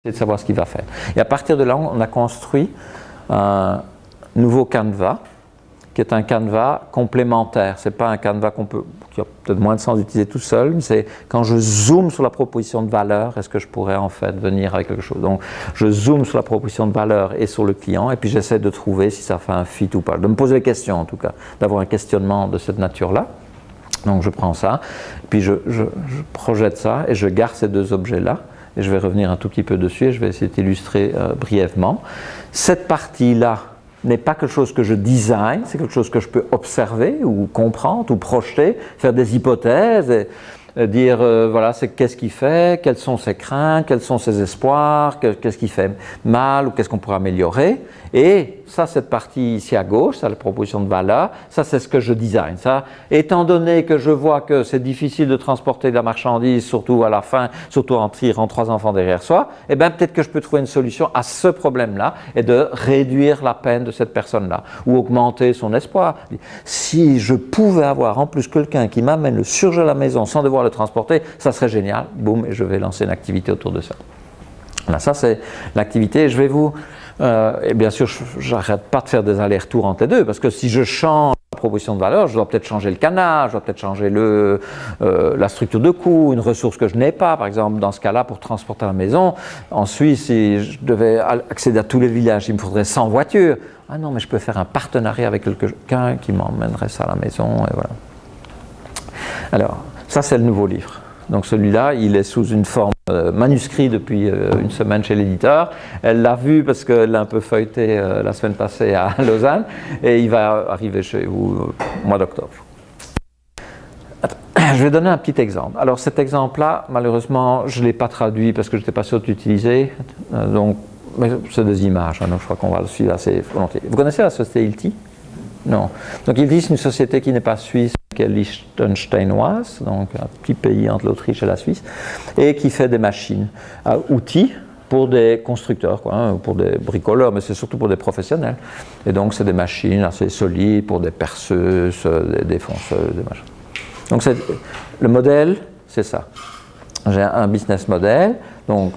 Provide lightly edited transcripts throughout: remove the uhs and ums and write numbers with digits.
de savoir ce qu'il va faire. Et à partir de là, on a construit un nouveau canevas, qui est un canevas complémentaire. Ce n'est pas un canevas qui a peut-être moins de sens d'utiliser tout seul, mais c'est quand je zoome sur la proposition de valeur, est-ce que je pourrais en fait venir avec quelque chose. Donc je zoome sur la proposition de valeur et sur le client, et puis j'essaie de trouver si ça fait un fit ou pas. De me poser des questions en tout cas, d'avoir un questionnement de cette nature-là. Donc je prends ça, puis je projette ça, et je garde ces deux objets-là. Et je vais revenir un tout petit peu dessus et je vais essayer d'illustrer brièvement. Cette partie-là n'est pas quelque chose que je design, c'est quelque chose que je peux observer ou comprendre ou projeter, faire des hypothèses et dire voilà, qu'est-ce qu'il fait, quelles sont ses craintes, quels sont ses espoirs, qu'est-ce qu'il fait mal ou qu'est-ce qu'on pourrait améliorer. Et ça, cette partie ici à gauche, ça, la proposition de valeur, ça c'est ce que je design. Ça, étant donné que je vois que c'est difficile de transporter de la marchandise, surtout à la fin, surtout en tirant 3 enfants derrière soi, eh bien peut-être que je peux trouver une solution à ce problème-là et de réduire la peine de cette personne-là ou augmenter son espoir. Si je pouvais avoir en plus quelqu'un qui m'amène le surgelé à la maison sans devoir le transporter, ça serait génial. Boum, et je vais lancer une activité autour de ça. Voilà, ça c'est l'activité. Je vais vous... et bien sûr, je n'arrête pas de faire des allers-retours entre les deux, parce que si je change la proposition de valeur, je dois peut-être changer le canal, je dois peut-être changer la structure de coût, une ressource que je n'ai pas, par exemple dans ce cas-là, pour transporter à la maison. En Suisse, si je devais accéder à tous les villages, il me faudrait 100 voitures. Ah non, mais je peux faire un partenariat avec quelqu'un qui m'emmènerait ça à la maison, et voilà. Alors, ça c'est le nouveau livre. Donc celui-là, il est sous une forme manuscrit depuis une semaine chez l'éditeur. Elle l'a vu parce qu'elle l'a un peu feuilleté la semaine passée à Lausanne, et il va arriver chez vous au mois d'octobre. Je vais donner un petit exemple. Alors cet exemple-là, malheureusement, je ne l'ai pas traduit parce que je n'étais pas sûr d'utiliser. Donc, mais c'est des images, hein, donc je crois qu'on va le suivre assez volontiers. Vous connaissez la société Hilti? Non. Donc Hilti, c'est une société qui n'est pas suisse, qui est liechtensteinoise, donc un petit pays entre l'Autriche et la Suisse, et qui fait des machines à outils pour des constructeurs, quoi, hein, pour des bricoleurs, mais c'est surtout pour des professionnels. Et donc c'est des machines assez solides pour des perceuses, des défonceuses, des machins. Donc le modèle, c'est ça. J'ai un business model, donc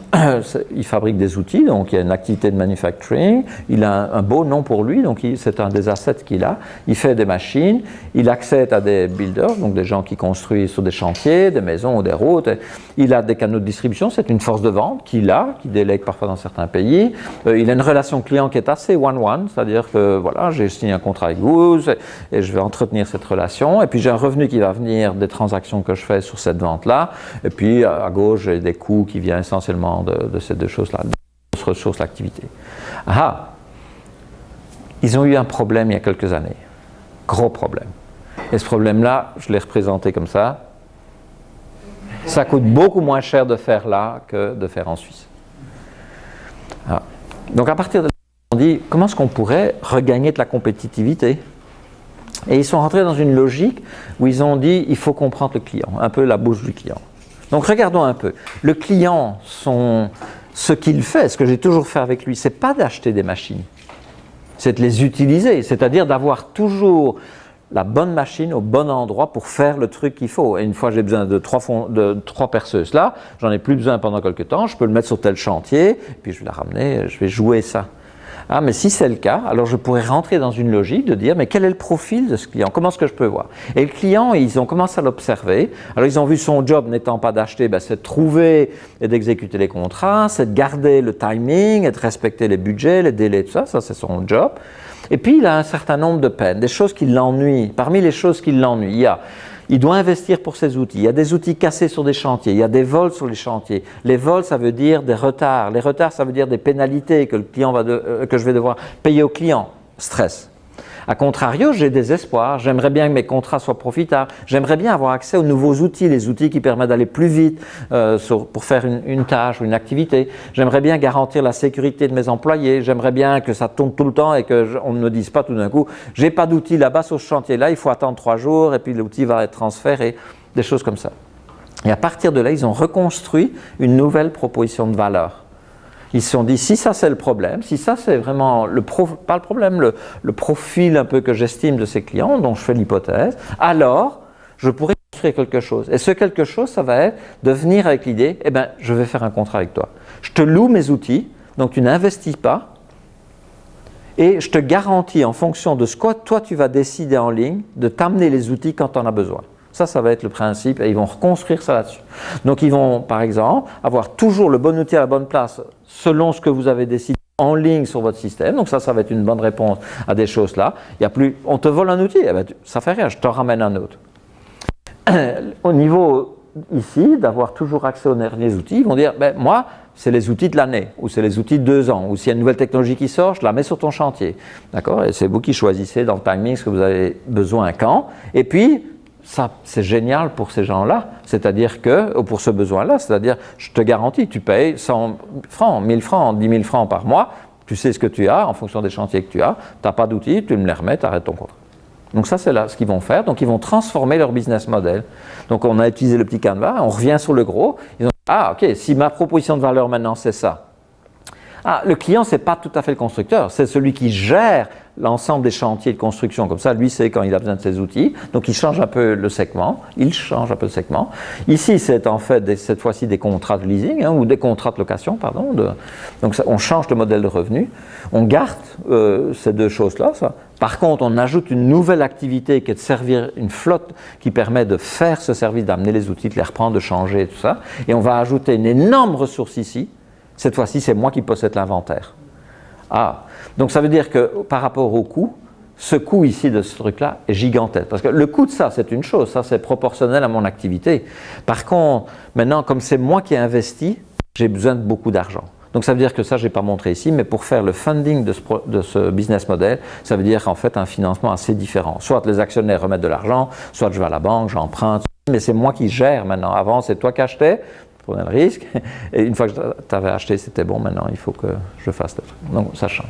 il fabrique des outils, donc il y a une activité de manufacturing, il a un beau nom pour lui, donc c'est un des assets qu'il a, il fait des machines, il accède à des builders, donc des gens qui construisent sur des chantiers, des maisons ou des routes, il a des canaux de distribution, c'est une force de vente qu'il a, qui délègue parfois dans certains pays, il a une relation client qui est assez one-one, c'est-à-dire que voilà, j'ai signé un contrat avec vous et je vais entretenir cette relation, et puis j'ai un revenu qui va venir des transactions que je fais sur cette vente-là, et puis à gauche j'ai des coûts qui viennent essentiellement de ces deux choses-là, de ressources, l'activité. Ah, ils ont eu un problème il y a quelques années, gros problème. Et ce problème-là, je l'ai représenté comme ça. Ça coûte beaucoup moins cher de faire là que de faire en Suisse. Ah. Donc à partir de là, on dit, comment est-ce qu'on pourrait regagner de la compétitivité? Et ils sont rentrés dans une logique où ils ont dit, il faut comprendre le client, un peu la bouche du client. Donc regardons un peu. Le client, ce qu'il fait, ce que j'ai toujours fait avec lui, c'est pas d'acheter des machines, c'est de les utiliser, c'est-à-dire d'avoir toujours la bonne machine au bon endroit pour faire le truc qu'il faut. Et une fois j'ai besoin de trois perceuses là, j'en ai plus besoin pendant quelques temps, je peux le mettre sur tel chantier, puis je vais la ramener, je vais jouer ça. Ah, mais si c'est le cas, alors je pourrais rentrer dans une logique de dire, mais quel est le profil de ce client? Comment est-ce que je peux voir? Et le client, ils ont commencé à l'observer. Alors, ils ont vu son job n'étant pas d'acheter, c'est de trouver et d'exécuter les contrats, c'est de garder le timing et de respecter les budgets, les délais, tout ça. Ça, c'est son job. Et puis, il a un certain nombre de peines, des choses qui l'ennuient. Parmi les choses qui l'ennuient, il doit investir pour ses outils. Il y a des outils cassés sur des chantiers. Il y a des vols sur les chantiers. Les vols, ça veut dire des retards. Les retards, ça veut dire des pénalités que je vais devoir payer au client. Stress. A contrario, j'ai des espoirs. J'aimerais bien que mes contrats soient profitables. J'aimerais bien avoir accès aux nouveaux outils, les outils qui permettent d'aller plus vite pour faire une tâche ou une activité. J'aimerais bien garantir la sécurité de mes employés. J'aimerais bien que ça tourne tout le temps et qu'on ne me dise pas tout d'un coup « j'ai pas d'outil là-bas sur ce chantier-là, il faut attendre 3 jours et puis l'outil va être transféré ». Des choses comme ça. Et à partir de là, ils ont reconstruit une nouvelle proposition de valeur. Ils se sont dit, si ça c'est le problème, si ça c'est vraiment, pas le problème, le profil un peu que j'estime de ces clients, dont je fais l'hypothèse, alors je pourrais construire quelque chose. Et ce quelque chose, ça va être de venir avec l'idée, je vais faire un contrat avec toi. Je te loue mes outils, donc tu n'investis pas, et je te garantis en fonction de ce que toi tu vas décider en ligne, de t'amener les outils quand tu en as besoin. Ça va être le principe et ils vont reconstruire ça là-dessus. Donc ils vont, par exemple, avoir toujours le bon outil à la bonne place selon ce que vous avez décidé en ligne sur votre système. Donc ça va être une bonne réponse à des choses là. Il y a plus, on te vole un outil, eh ben, ça fait rien, je t'en ramène un autre. Au niveau ici, d'avoir toujours accès aux derniers outils, ils vont dire, ben, moi, c'est les outils de l'année, ou c'est les outils de 2 ans, ou s'il y a une nouvelle technologie qui sort, je la mets sur ton chantier. D'accord? Et c'est vous qui choisissez dans le timing ce que vous avez besoin quand. Et puis, ça, c'est génial pour ces gens-là, c'est-à-dire que, ou pour ce besoin-là, c'est-à-dire, je te garantis, tu payes 100 francs, 1000 francs, 10 000 francs par mois, tu sais ce que tu as en fonction des chantiers que tu as, tu n'as pas d'outils, tu me les remets, tu arrêtes ton contrat. Donc ça, c'est là ce qu'ils vont faire. Donc ils vont transformer leur business model. Donc on a utilisé le petit canevas, on revient sur le gros. Ils ont dit, ah ok, si ma proposition de valeur maintenant c'est ça. Ah, le client, ce n'est pas tout à fait le constructeur, c'est celui qui gère l'ensemble des chantiers de construction. Comme ça, lui sait quand il a besoin de ses outils. Donc il change un peu le segment. Ici, c'est en fait cette fois-ci des contrats de leasing, ou des contrats de location, pardon. Donc ça, on change le modèle de revenu. On garde ces deux choses-là. Par contre, on ajoute une nouvelle activité qui est de servir une flotte qui permet de faire ce service, d'amener les outils, de les reprendre, de changer et tout ça. Et on va ajouter une énorme ressource ici. Cette fois-ci, c'est moi qui possède l'inventaire. Ah, donc ça veut dire que par rapport au coût, ce coût ici de ce truc-là est gigantesque. Parce que le coût de ça, c'est une chose, ça c'est proportionnel à mon activité. Par contre, maintenant, comme c'est moi qui ai investi, j'ai besoin de beaucoup d'argent. Donc ça veut dire que ça, je n'ai pas montré ici, mais pour faire le funding de ce business model, ça veut dire en fait un financement assez différent. Soit les actionnaires remettent de l'argent, soit je vais à la banque, j'emprunte, mais c'est moi qui gère maintenant. Avant, c'est toi qui achetais, tu prenais le risque, et une fois que tu avais acheté, c'était bon, maintenant il faut que je fasse le truc. Donc ça change.